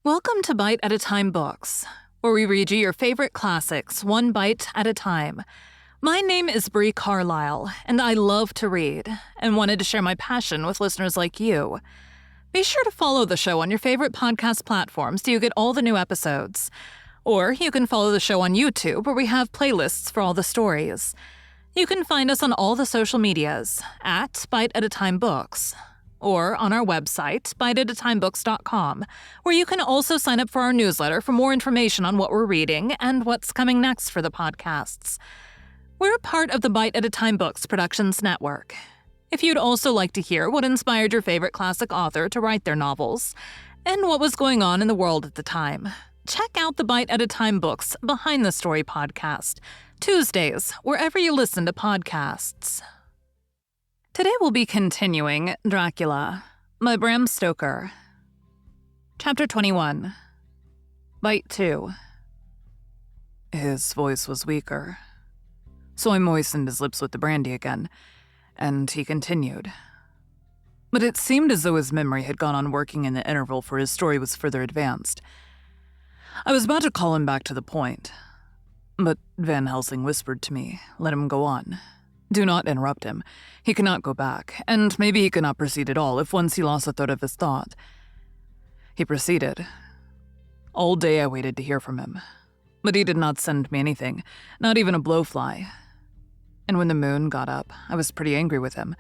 Welcome to Bite at a Time Books, where we read you your favorite classics one bite at a time. My name is Bree Carlile, and I love to read, and wanted to share my passion with listeners like you. Be sure to follow the show on your favorite podcast platforms so you get all the new episodes. Or you can follow the show on YouTube, where we have playlists for all the stories. You can find us on all the social medias at Bite at a Time Books, or on our website, biteatatimebooks.com, where you can also sign up for our newsletter for more information on what we're reading and what's coming next for the podcasts. We're part of the Bite at a Time Books Productions Network. If you'd also like to hear what inspired your favorite classic author to write their novels, and what was going on in the world at the time, check out the Bite at a Time Books Behind the Story podcast, Tuesdays, wherever you listen to podcasts. Today we'll be continuing Dracula by Bram Stoker. Chapter 21. Bite 2. His voice was weaker, so I moistened his lips with the brandy again, and he continued. But it seemed as though his memory had gone on working in the interval, for his story was further advanced. I was about to call him back to the point, but Van Helsing whispered to me, "Let him go on. Do not interrupt him. He cannot go back, and maybe he could not proceed at all if once he lost a thread of his thought." He proceeded. All day I waited to hear from him, but he did not send me anything, not even a blowfly. And when the moon got up, I was pretty angry with him.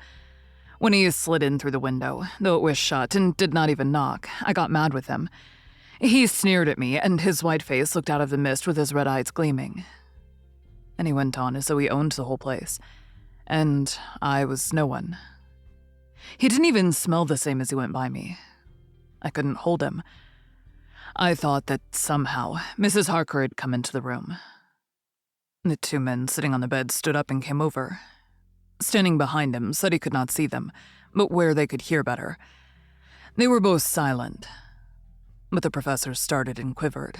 When he slid in through the window, though it was shut and did not even knock, I got mad with him. He sneered at me, and his white face looked out of the mist with his red eyes gleaming. And he went on as though he owned the whole place. And I was no one. He didn't even smell the same as he went by me. I couldn't hold him. I thought that somehow Mrs. Harker had come into the room. The two men sitting on the bed stood up and came over. Standing behind him said he could not see them, but where they could hear better. They were both silent, but the professor started and quivered.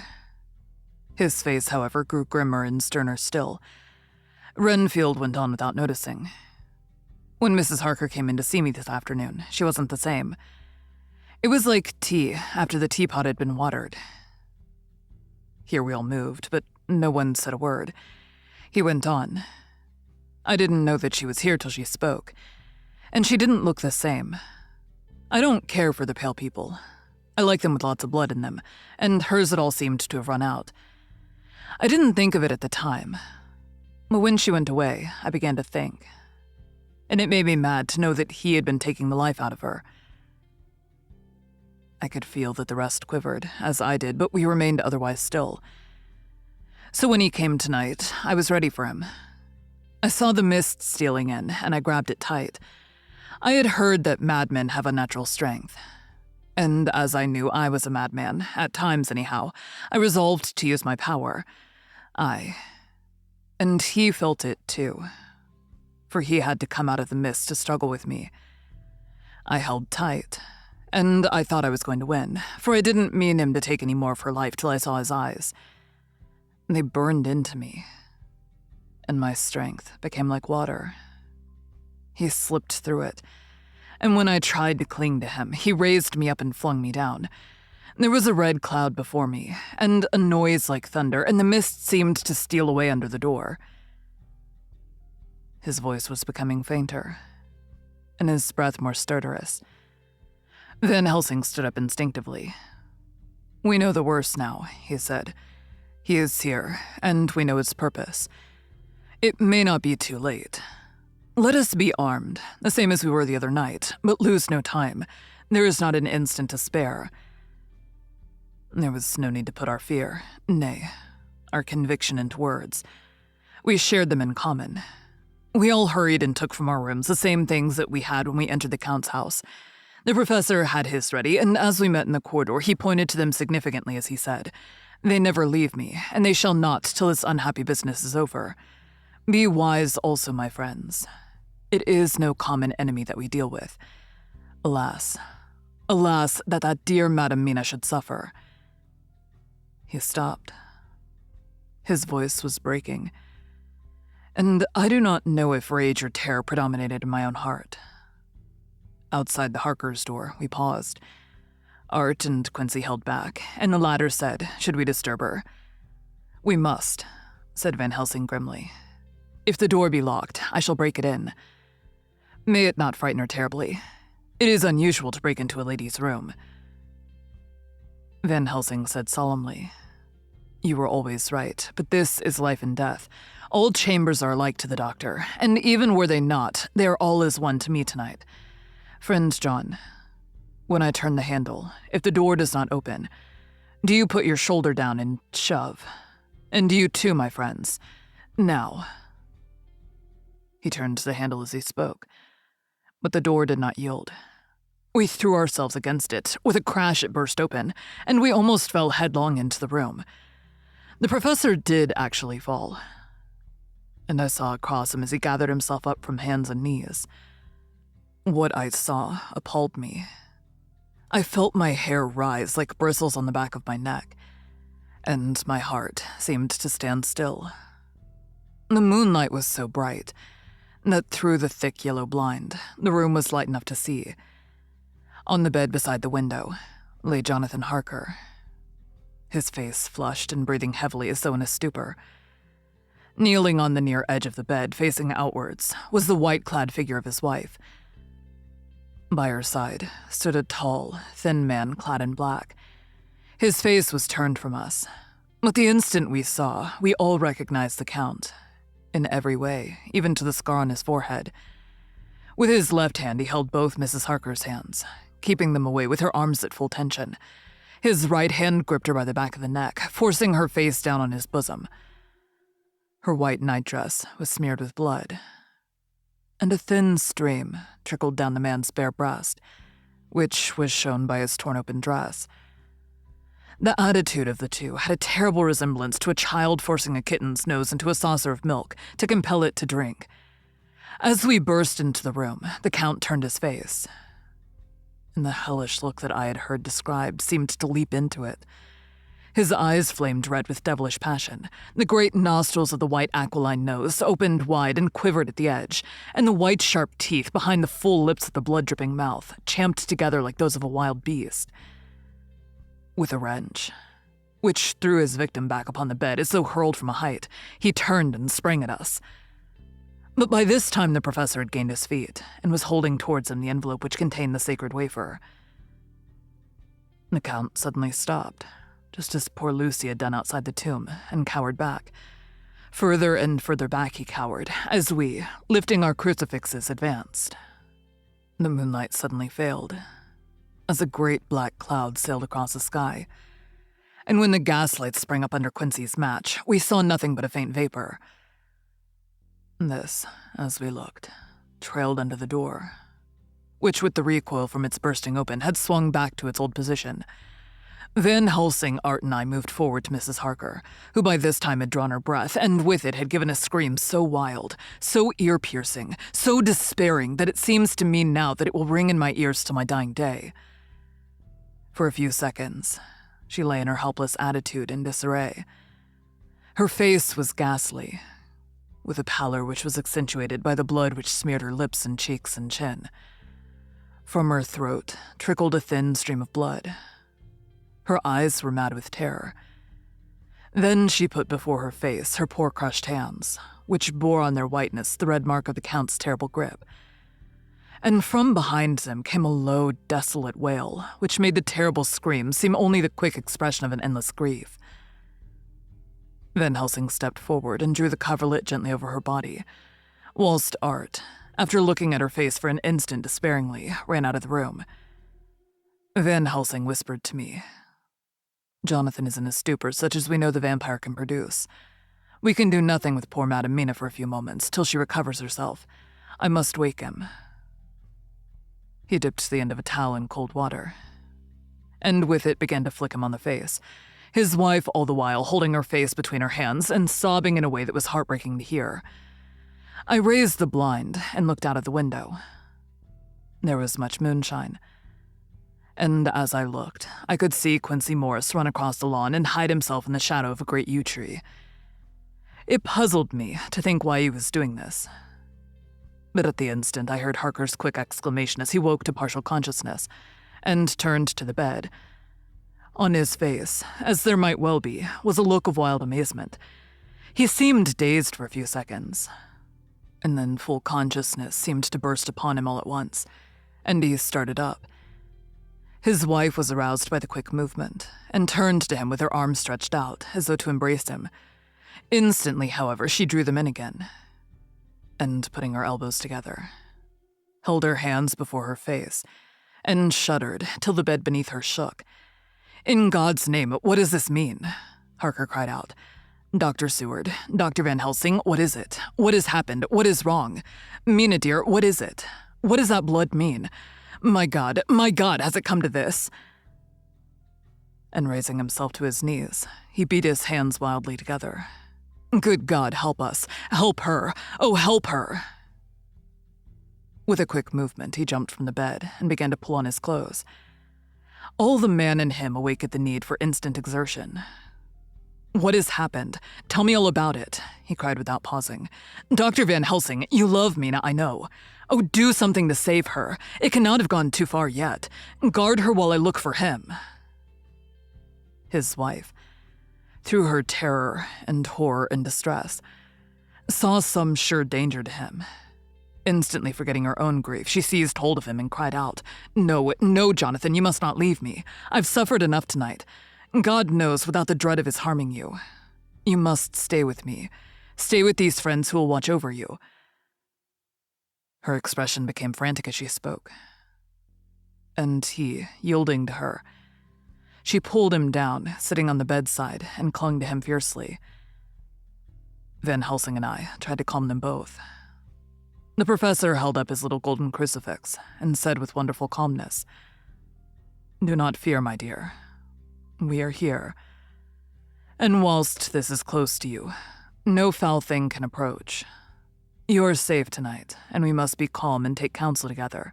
His face, however, grew grimmer and sterner still. Renfield went on without noticing. When Mrs. Harker came in to see me this afternoon, she wasn't the same. It was like tea after the teapot had been watered. Here we all moved, but no one said a word. He went on. I didn't know that she was here till she spoke, and she didn't look the same. I don't care for the pale people. I like them with lots of blood in them, and hers had all seemed to have run out. I didn't think of it at the time. But when she went away, I began to think. And it made me mad to know that he had been taking the life out of her. I could feel that the rest quivered, as I did, but we remained otherwise still. So when he came tonight, I was ready for him. I saw the mist stealing in, and I grabbed it tight. I had heard that madmen have unnatural strength. And as I knew I was a madman, at times anyhow, I resolved to use my power. And he felt it, too, for he had to come out of the mist to struggle with me. I held tight, and I thought I was going to win, for I didn't mean him to take any more of her life till I saw his eyes. They burned into me, and my strength became like water. He slipped through it, and when I tried to cling to him, he raised me up and flung me down. There was a red cloud before me, and a noise like thunder, and the mist seemed to steal away under the door. His voice was becoming fainter, and his breath more stertorous. Van Helsing stood up instinctively. "We know the worst now," he said. "He is here, and we know his purpose. It may not be too late. Let us be armed, the same as we were the other night, but lose no time. There is not an instant to spare." There was no need to put our fear, nay, our conviction into words. We shared them in common. We all hurried and took from our rooms the same things that we had when we entered the Count's house. The professor had his ready, and as we met in the corridor, he pointed to them significantly as he said, "They never leave me, and they shall not till this unhappy business is over. Be wise also, my friends. It is no common enemy that we deal with. Alas, alas, that dear Madam Mina should suffer." He stopped. His voice was breaking, and I do not know if rage or terror predominated in my own heart. Outside the Harkers' door, we paused. Art and Quincy held back, and the latter said, "Should we disturb her?" "We must," said Van Helsing grimly. "If the door be locked, I shall break it in. May it not frighten her terribly. It is unusual to break into a lady's room." Van Helsing said solemnly, "You were always right, but this is life and death. All chambers are alike to the doctor, and even were they not, they are all as one to me tonight. Friend John, when I turn the handle, if the door does not open, do you put your shoulder down and shove. And you too, my friends. Now." He turned the handle as he spoke, but the door did not yield. We threw ourselves against it. With a crash, it burst open, and we almost fell headlong into the room. The professor did actually fall, and I saw across him as he gathered himself up from hands and knees. What I saw appalled me. I felt my hair rise like bristles on the back of my neck, and my heart seemed to stand still. The moonlight was so bright that through the thick yellow blind, the room was light enough to see. On the bed beside the window lay Jonathan Harker, his face flushed and breathing heavily as though in a stupor. Kneeling on the near edge of the bed, facing outwards, was the white-clad figure of his wife. By her side stood a tall, thin man clad in black. His face was turned from us, but the instant we saw, we all recognized the Count, in every way, even to the scar on his forehead. With his left hand, he held both Mrs. Harker's hands, keeping them away with her arms at full tension. His right hand gripped her by the back of the neck, forcing her face down on his bosom. Her white nightdress was smeared with blood, and a thin stream trickled down the man's bare breast, which was shown by his torn-open dress. The attitude of the two had a terrible resemblance to a child forcing a kitten's nose into a saucer of milk to compel it to drink. As we burst into the room, the Count turned his face, and the hellish look that I had heard described seemed to leap into it. His eyes flamed red with devilish passion. The great nostrils of the white aquiline nose opened wide and quivered at the edge, and the white sharp teeth behind the full lips of the blood-dripping mouth champed together like those of a wild beast. With a wrench, which threw his victim back upon the bed as though hurled from a height, he turned and sprang at us. But by this time the professor had gained his feet and was holding towards him the envelope which contained the sacred wafer. The Count suddenly stopped, just as poor Lucy had done outside the tomb, and cowered back. Further and further back he cowered, as we, lifting our crucifixes, advanced. The moonlight suddenly failed, as a great black cloud sailed across the sky, and when the gaslight sprang up under Quincy's match, we saw nothing but a faint vapor. This, as we looked, trailed under the door, which with the recoil from its bursting open had swung back to its old position. Van Helsing, Art, and I moved forward to Mrs. Harker, who by this time had drawn her breath, and with it had given a scream so wild, so ear-piercing, so despairing that it seems to me now that it will ring in my ears till my dying day. For a few seconds, she lay in her helpless attitude in disarray. Her face was ghastly, with a pallor which was accentuated by the blood which smeared her lips and cheeks and chin. From her throat trickled a thin stream of blood. Her eyes were mad with terror. Then she put before her face her poor crushed hands, which bore on their whiteness the red mark of the Count's terrible grip. And from behind them came a low, desolate wail, which made the terrible scream seem only the quick expression of an endless grief. Van Helsing stepped forward and drew the coverlet gently over her body, whilst Art, after looking at her face for an instant despairingly, ran out of the room. Van Helsing whispered to me, "Jonathan is in a stupor such as we know the vampire can produce. We can do nothing with poor Madame Mina for a few moments, till she recovers herself. I must wake him." He dipped the end of a towel in cold water, and with it began to flick him on the face, his wife all the while holding her face between her hands and sobbing in a way that was heartbreaking to hear. I raised the blind and looked out of the window. There was much moonshine, and as I looked, I could see Quincy Morris run across the lawn and hide himself in the shadow of a great yew tree. It puzzled me to think why he was doing this, but at the instant I heard Harker's quick exclamation as he woke to partial consciousness, and turned to the bed. On his face, as there might well be, was a look of wild amazement. He seemed dazed for a few seconds, and then full consciousness seemed to burst upon him all at once, and he started up. His wife was aroused by the quick movement, and turned to him with her arms stretched out, as though to embrace him. Instantly, however, she drew them in again, and putting her elbows together, held her hands before her face, and shuddered till the bed beneath her shook. "In God's name, what does this mean?" Harker cried out. "Dr. Seward, Dr. Van Helsing, what is it? What has happened? What is wrong? Mina, dear, what is it? What does that blood mean? My God, has it come to this?" And raising himself to his knees, he beat his hands wildly together. "Good God, help us. Help her. Oh, help her." With a quick movement, he jumped from the bed and began to pull on his clothes. All the man in him awakened the need for instant exertion. "What has happened? Tell me all about it," he cried without pausing. "Dr. Van Helsing, you love Mina, I know. Oh, do something to save her. It cannot have gone too far yet. Guard her while I look for him." His wife, through her terror and horror and distress, saw some sure danger to him. Instantly forgetting her own grief, she seized hold of him and cried out, No, Jonathan, you must not leave me. I've suffered enough tonight. God knows, without the dread of his harming you. You must stay with me. Stay with these friends who will watch over you." Her expression became frantic as she spoke. And he, yielding to her, she pulled him down, sitting on the bedside, and clung to him fiercely. Van Helsing and I tried to calm them both. The professor held up his little golden crucifix and said with wonderful calmness, "Do not fear, my dear. We are here. And whilst this is close to you, no foul thing can approach. You are safe tonight, and we must be calm and take counsel together."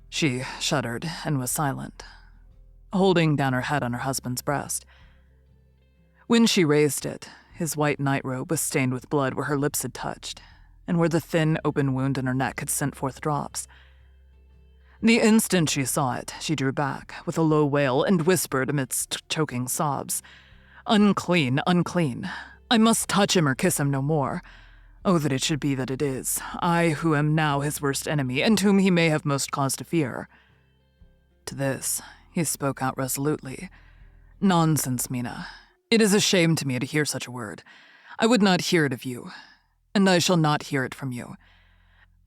She shuddered and was silent, holding down her head on her husband's breast. When she raised it, his white nightrobe was stained with blood where her lips had touched, and where the thin, open wound in her neck had sent forth drops. The instant she saw it, she drew back with a low wail and whispered amidst choking sobs, "Unclean, unclean. I must touch him or kiss him no more. Oh, that it should be that it is, I who am now his worst enemy, and whom he may have most cause to fear." To this, he spoke out resolutely, "Nonsense, Mina. It is a shame to me to hear such a word. I would not hear it of you, and I shall not hear it from you.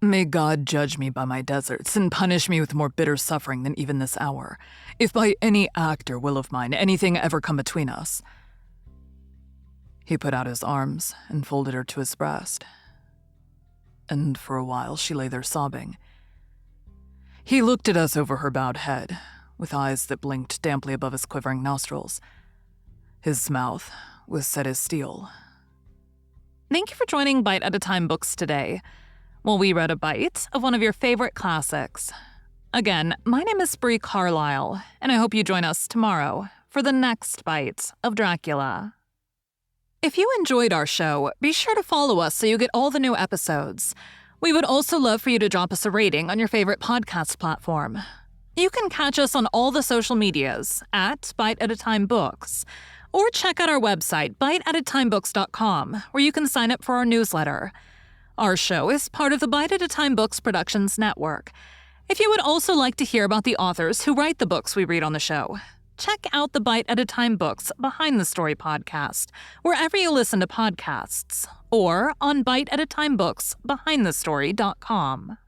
May God judge me by my deserts and punish me with more bitter suffering than even this hour, if by any act or will of mine anything ever come between us." He put out his arms and folded her to his breast, and for a while she lay there sobbing. He looked at us over her bowed head, with eyes that blinked damply above his quivering nostrils. His mouth was set as steel. Thank you for joining Bite at a Time Books today. Well, we read a bite of one of your favorite classics. Again, my name is Bree Carlile, and I hope you join us tomorrow for the next bite of Dracula. If you enjoyed our show, be sure to follow us so you get all the new episodes. We would also love for you to drop us a rating on your favorite podcast platform. You can catch us on all the social medias at Bite at a Time Books, or check out our website, biteatatimebooks.com, where you can sign up for our newsletter. Our show is part of the Bite at a Time Books Productions Network. If you would also like to hear about the authors who write the books we read on the show, check out the Bite at a Time Books Behind the Story podcast, wherever you listen to podcasts, or on biteatatimebooksbehindthestory.com.